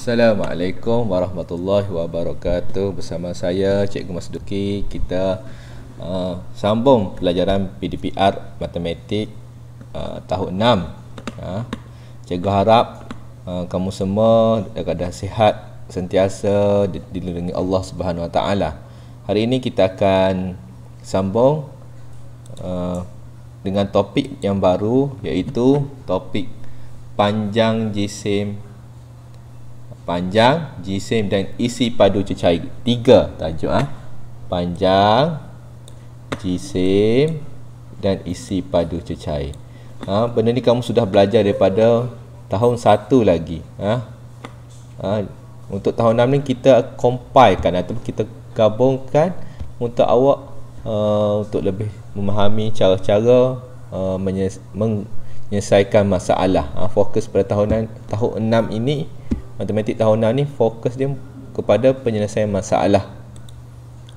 Assalamualaikum warahmatullahi wabarakatuh. Bersama saya Cikgu Mas Duki. Kita sambung pelajaran PDPR Matematik tahun 6. Cikgu harap kamu semua keadaan sihat sentiasa dilindungi Allah Subhanahu Wa Taala. Hari ini kita akan sambung dengan topik yang baru, iaitu topik panjang jisim dan isi padu cecair. 3 tajuk panjang jisim dan isi padu cecair. Benda ni kamu sudah belajar daripada tahun 1 lagi. Untuk tahun 6 ni kita compilekan atau kita gabungkan untuk awak untuk lebih memahami cara-cara menyelesaikan masalah. Fokus pada tahun 6 ini, matematik tahun 6 ni fokus dia kepada penyelesaian masalah.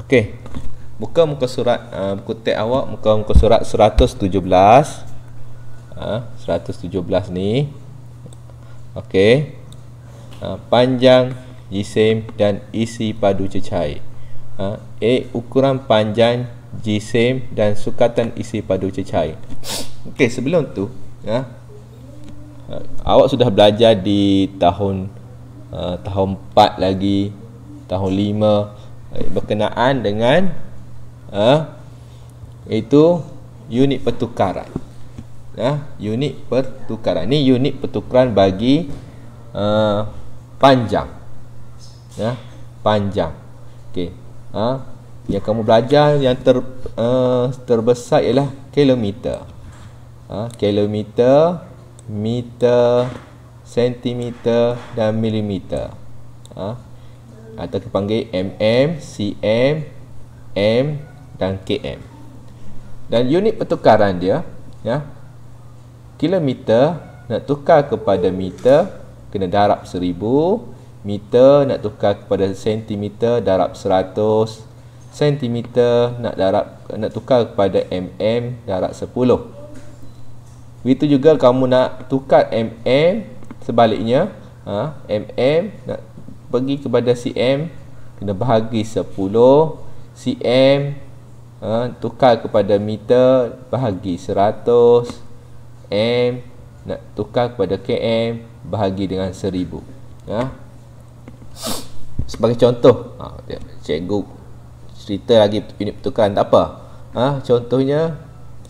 Okey. Buka muka surat, buku teks awak, muka surat 117. 117 ni. Okey. Panjang jisim dan isi padu cecair. Ukuran panjang jisim dan sukatan isi padu cecair. Okey, sebelum tu awak sudah belajar di tahun 4 lagi, tahun 5 berkenaan dengan itu unit pertukaran. Unit pertukaran ni unit pertukaran bagi panjang. Panjang. Okey. Yang kamu belajar yang terbesar ialah kilometer. Kilometer, meter, sentimeter dan milimeter. Atau kita panggil mm, cm, m dan km. Dan unit pertukaran dia, kilometer nak tukar kepada meter kena darab 1000, meter nak tukar kepada sentimeter darab 100, sentimeter nak tukar kepada mm darab 10. Begitu juga kamu nak tukar mm, sebaliknya mm nak pergi kepada cm kena bahagi 10, cm tukar kepada meter bahagi 100, m nak tukar kepada km bahagi dengan 1000. Sebagai contoh, cikgu cerita lagi unit pertukaran tak apa. Contohnya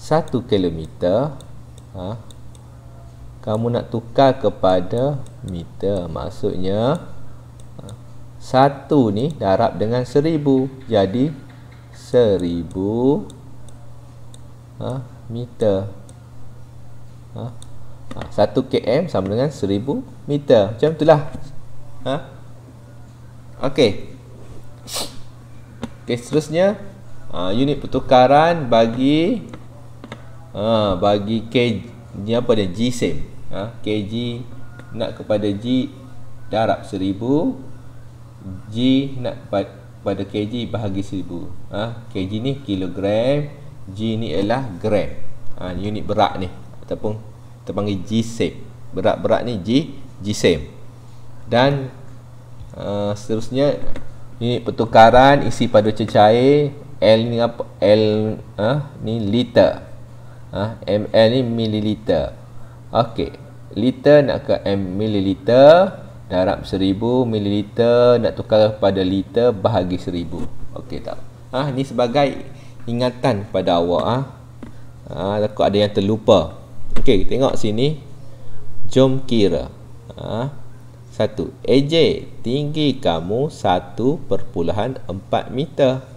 1 kilometer kamu nak tukar kepada meter, maksudnya 1 ni darab dengan 1000 jadi 1000 meter. 1 km sama dengan 1000 meter. Macam itulah. Okey. Seterusnya unit pertukaran bagi kg ni apa dia? Jisim. Kg nak kepada G darab 1000, G nak kepada kg bahagi 1000. Kg ni kilogram, G ni ialah gram. Unit berat ni ataupun kita panggil jisim. Berat ni jisim. Dan seterusnya unit pertukaran isi padu cecair, L ni apa? L ni liter. ml ni mililiter. Okey, liter nak ke mililiter, darab 1000, mililiter nak tukar kepada liter bahagi 1000. Okey tak? Ni sebagai ingatan kepada awak. Takut ada yang terlupa. Okey, tengok sini. Jom kira. 1. AJ, tinggi kamu 1.4 meter.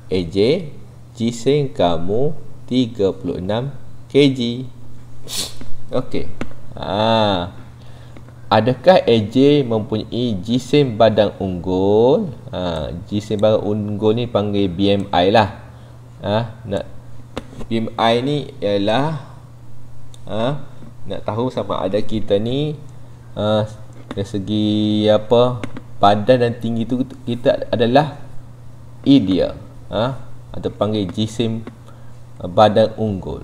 AJ, jisim kamu 36 kg. Okey. Adakah AJ mempunyai jisim badan unggul? Jisim badan unggul ni panggil BMI lah. BMI ni ialah nak tahu sama ada kita ni dari segi badan dan tinggi tu kita adalah ideal, atau panggil jisim badan unggul.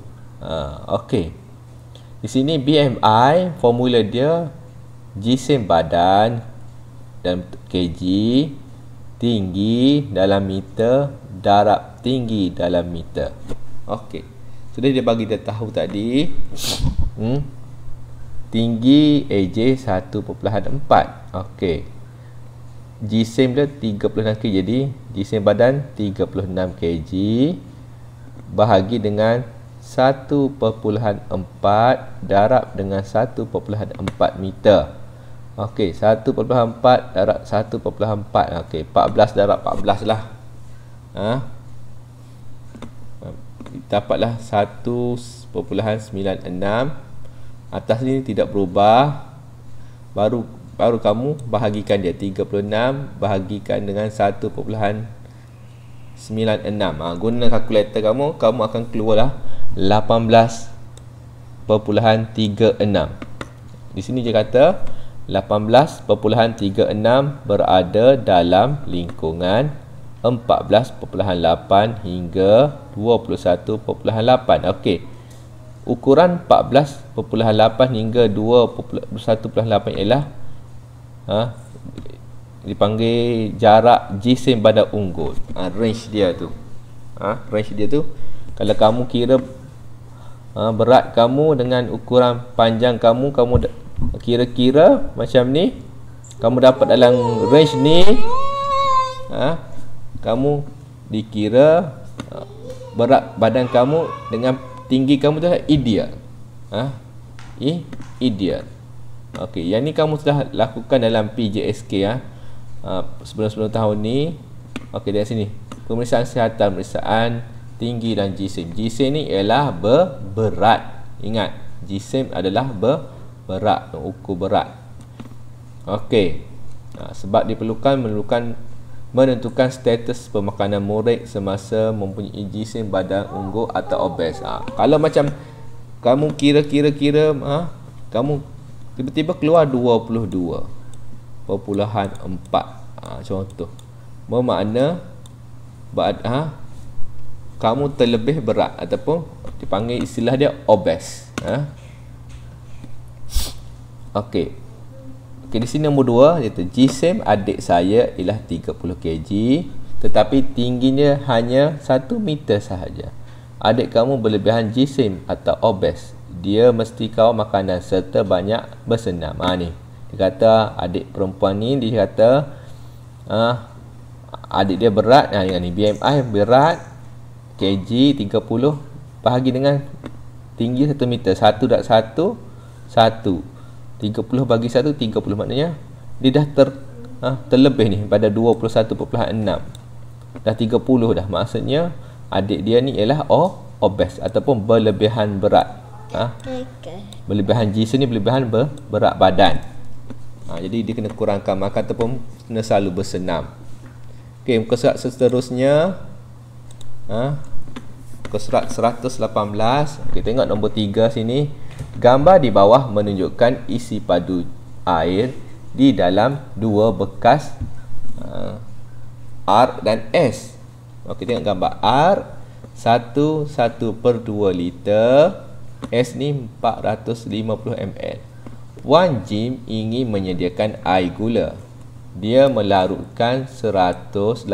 Okey. Di sini BMI formula dia jisim badan dalam kg, tinggi dalam meter, darab tinggi dalam meter. Okey. Sudah dia bagi dia tahu tadi. Tinggi AJ 1.4. Okey. Jisim dia 36 kg. Jadi jisim badan 36 kg bahagi dengan 1.4 darab dengan 1.4 meter. Okey, 1.4 darab 1.4. Okey, 14 darab 14 lah. Dapatlah 1.96. Atas ni tidak berubah. Baru kamu bahagikan dia. 36 bahagikan dengan 1.96. Guna kalkulator kamu akan keluarlah 18.36. Di sini dia kata 18.36 berada dalam lingkungan 14.8 hingga 21.8. Okey. Ukuran 14.8 hingga 21.8 ialah dipanggil jarak jisim badan unggul. Range dia tu. Range dia tu kalau kamu kira berat kamu dengan ukuran panjang kamu kira-kira macam ni, kamu dapat dalam range ni, kamu dikira berat badan kamu dengan tinggi kamu tu ideal. Ideal. Okey, yang ni kamu sudah lakukan dalam PJSK sebelum tahun ni. Okey, dari sini pemeriksaan kesihatan, pemeriksaan tinggi dan jisim. Jisim ni ialah berat. Ingat, jisim adalah berat, ukur berat. Okey. Sebab menentukan status pemakanan murid semasa mempunyai jisim badan unggul atau obes. Kalau macam kamu kira kamu tiba-tiba keluar 22.4. Contoh. Bermakna kamu terlebih berat ataupun dipanggil istilah dia obes. Okey. Okey, di sini nombor 2 iaitu jisim adik saya ialah 30 kg tetapi tingginya hanya 1 meter sahaja. Adik kamu berlebihan jisim atau obes. Dia mesti kau makanan serta banyak bersenam. Ni dia kata adik perempuan ni, dia kata adik dia berat. Ni BMI berat kg 30 bahagi dengan tinggi 1 meter. 1 darab 1 30 bagi 1 30, maknanya dia dah terlebih ni pada 21.6. Dah 30 dah. Maksudnya adik dia ni ialah obes ataupun berlebihan berat. Berlebihan jisim ni berlebihan berat badan. Jadi dia kena kurangkan makan ataupun kena selalu bersenam. Okey, muka surat seterusnya muka surat 118. Okey, tengok nombor 3 sini. Gambar di bawah menunjukkan isi padu air di dalam dua bekas R dan S. Okey, tengok gambar R 1/2 liter, S ni 450 ml. Wan Jim ingin menyediakan air gula. Dia melarutkan 180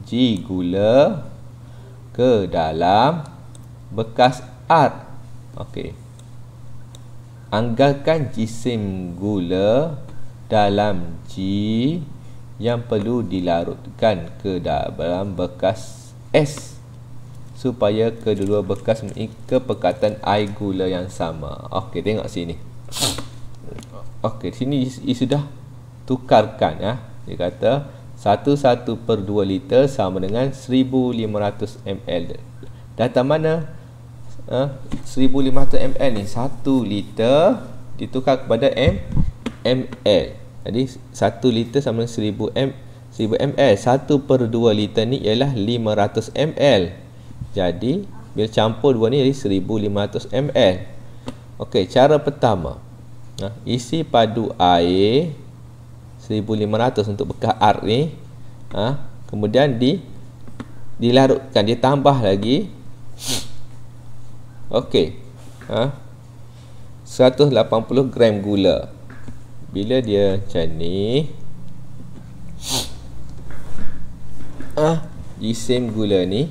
G gula ke dalam bekas R. Okey. Anggarkan jisim gula dalam G yang perlu dilarutkan ke dalam bekas S supaya kedua bekas mempunyai kepekatan air gula yang sama. Okey, tengok sini. Okey, sini sudah tukarkan Dia kata 1/2 liter sama dengan 1500 ml. Data mana 1500 ml ni? 1 liter ditukar kepada ml. Jadi 1 liter sama dengan 1000 ml. 1/2 liter ni ialah 500 ml. Jadi bila campur dua ni jadi 1500 ml. Okey, cara pertama, isi padu air 1500 untuk bekas R ni, kemudian dilarutkan, ditambah lagi. Okey, 180 gram gula. Bila dia macam ni, Jisim gula ni.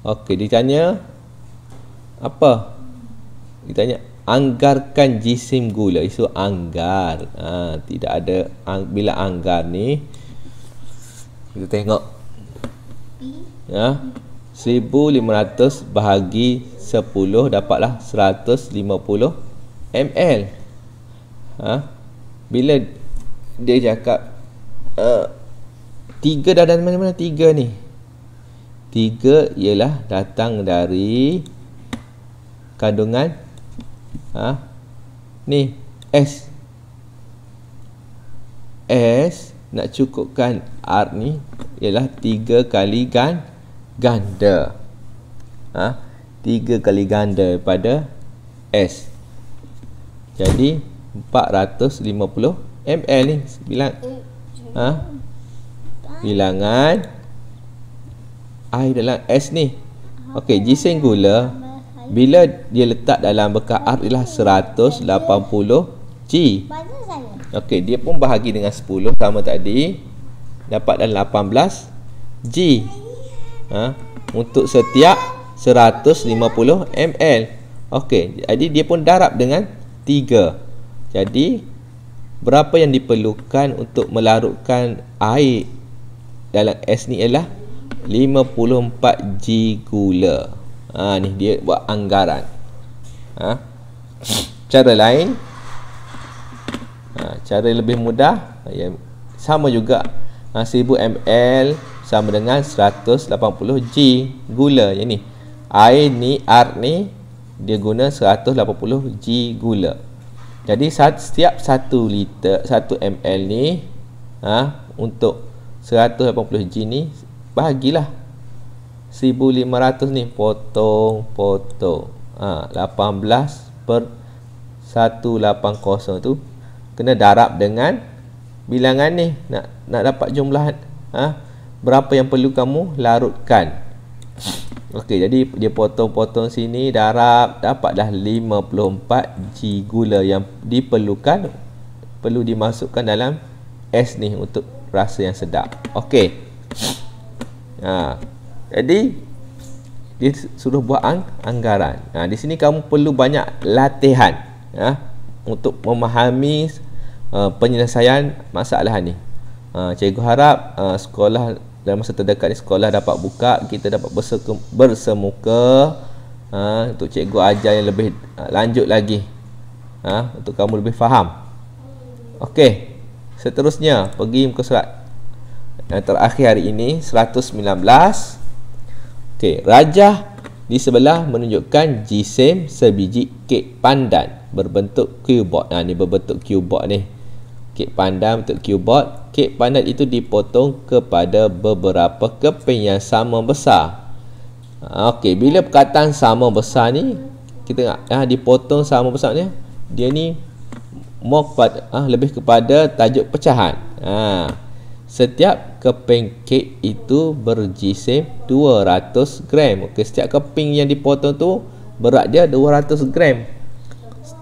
Okey, ditanya apa? Ditanya anggarkan jisim gula. Isu anggar. Tidak ada bila anggar ni. Kita tengok. Ya. 1500 bahagi 10 dapatlah 150 ml. Bila dia cakap 3 dah dari mana-mana 3 ni? 3 ialah datang dari kandungan ni S. S nak cukupkan R ni ialah 3 kali ganda. 3 kali ganda daripada S. Jadi 450 ml ni bilangan air dalam S ni. Okey, jisim gula bila dia letak dalam bekas R ialah 180 G. Okey, dia pun bahagi dengan 10 sama tadi. Dapat dalam 18 G. Untuk setiap 150 ml. Okey, jadi dia pun darab dengan 3. Jadi berapa yang diperlukan untuk melarutkan air dalam S ni ialah 54 G gula. Ni dia buat anggaran. Cara lain, cara lebih mudah, sama juga. 1000 ml sama dengan 180 G gula. Yang ni air ni, R ni dia guna 180 G gula. Jadi setiap 1 liter 1 ml ni untuk 180 G ni bahagilah 1500 ni, potong 18 per 180 tu kena darab dengan bilangan ni. Nak dapat jumlah berapa yang perlu kamu larutkan. Okey, jadi dia potong-potong sini, darab, dapatlah 54 G gula yang diperlukan, perlu dimasukkan dalam S ni untuk rasa yang sedap. Okey. Jadi dia suruh buat anggaran. Di sini kamu perlu banyak latihan untuk memahami penyelesaian masalah ni. Cikgu harap sekolah dalam masa terdekat ni sekolah dapat buka, kita dapat bersemuka untuk cikgu ajar yang lebih lanjut lagi, untuk kamu lebih faham. Okey, seterusnya pergi muka surat yang terakhir hari ini 119. Okey, rajah di sebelah menunjukkan jisim sebiji kek pandan berbentuk cuboid. Ni berbentuk cuboid ni. Kek pandan bentuk cuboid. Kek pandan itu dipotong kepada beberapa keping yang sama besar. Okey, bila perkataan sama besar ni, kita tengok dipotong sama besar ni, dia ni more kepada lebih kepada tajuk pecahan. Setiap keping kek itu berjisim 200 gram. Okey, setiap keping yang dipotong tu berat dia 200 gram.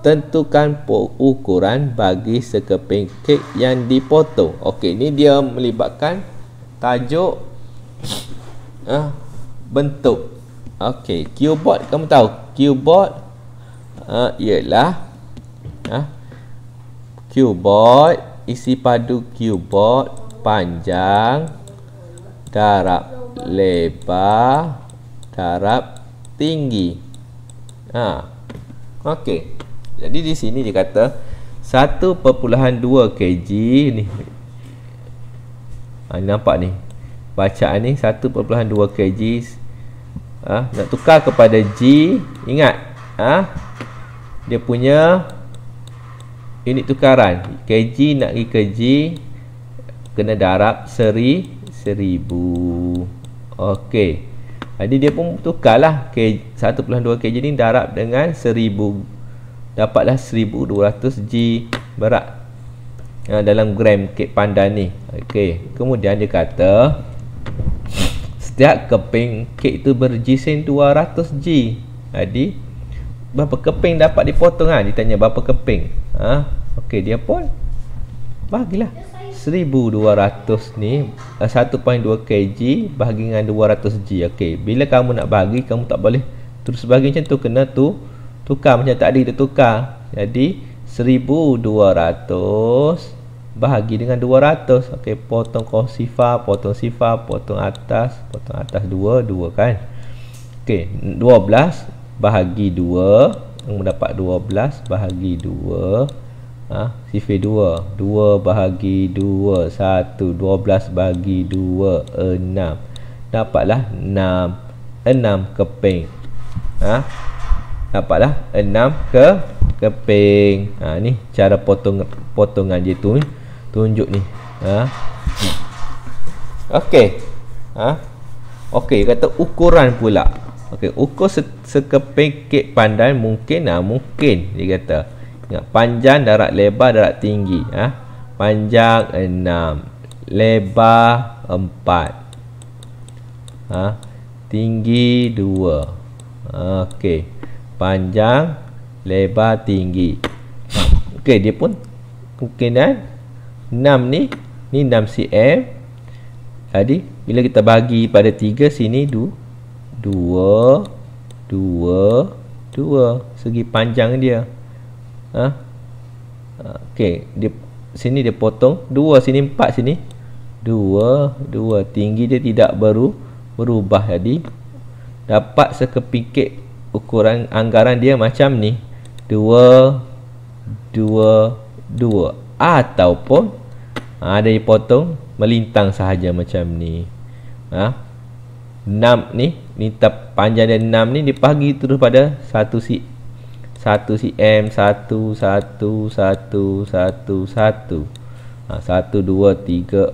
Tentukan ukuran bagi sekeping kek yang dipotong. Okey, ni dia melibatkan tajuk bentuk. Okey, cuboid, kamu tahu cuboid ialah cuboid, isi padu cuboid, panjang darab lebar darab tinggi. Okey. Jadi di sini dia kata 1.2 kg ni. Nampak ni. Bacaan ni 1.2 kg. Nak tukar kepada G, ingat dia punya unit tukaran. Kg nak pergi ke G, kena darab 1000. Okey. Jadi dia pun tukarlah 1.2 kg ni darab dengan 1000. Dapatlah 1200 G berat dalam gram kek pandan ni. Okey, kemudian dia kata setiap keping kek itu berjisim 200 G. Jadi berapa keping dapat dipotong? Ditanya berapa keping. Okey, dia pun bagilah 1200 ni 1.2 kg bahagi dengan 200G. Okey, bila kamu nak bahagi, kamu tak boleh terus bahagi macam tu, kena tukar macam tadi kita tukar. Jadi 1200 bahagi dengan 200. Okey, potong kos sifar, potong atas 2 kan. Okey, 12 bahagi 2, kamu dapat 12 bahagi 2. Sifar 2 bahagi 2 1, 12 bahagi 2 6, dapatlah 6 keping. Dapatlah 6 keping. Ni cara potongan dia tunjuk ni. Okey. Okey, kata ukuran pula. Okey, ukur sekeping kek pandan mungkin dia kata. Ingat, panjang, darat lebar, darat tinggi. Panjang 6, lebar 4. Tinggi 2. Okey. Panjang, lebar, tinggi. Okey, dia pun kemungkinan 6 ni 6 cm. Jadi bila kita bagi pada 3 sini 2 segi panjang dia. Okey, dia sini dia potong 2, sini 4, sini 2. Tinggi dia tidak berubah. Jadi dapat sekeping kek ukuran anggaran dia macam ni. 2 ataupun ada yang potong melintang sahaja macam ni. 6 ni panjang dia 6 ni dibagi terus pada 1 cm 1 2 3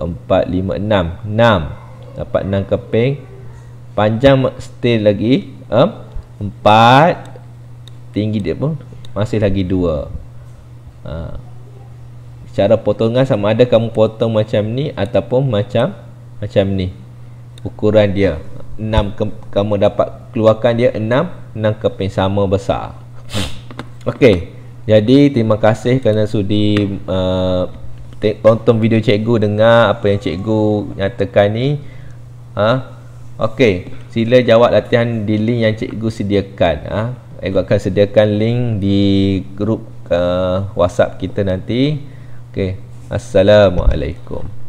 4 5 6. 6 dapat 6 keping. Panjang still lagi 4. Tinggi dia pun masih lagi 2. Cara potongan sama ada kamu potong macam ni ataupun macam ni. Ukuran dia 6 kamu dapat keluarkan dia 6 keping sama besar. Okey, jadi terima kasih kerana sudi tonton video cikgu, dengar apa yang cikgu nyatakan ni. Okey, sila jawab latihan di link yang cikgu sediakan. Cikgu akan sediakan link di grup WhatsApp kita nanti. Okey, assalamualaikum.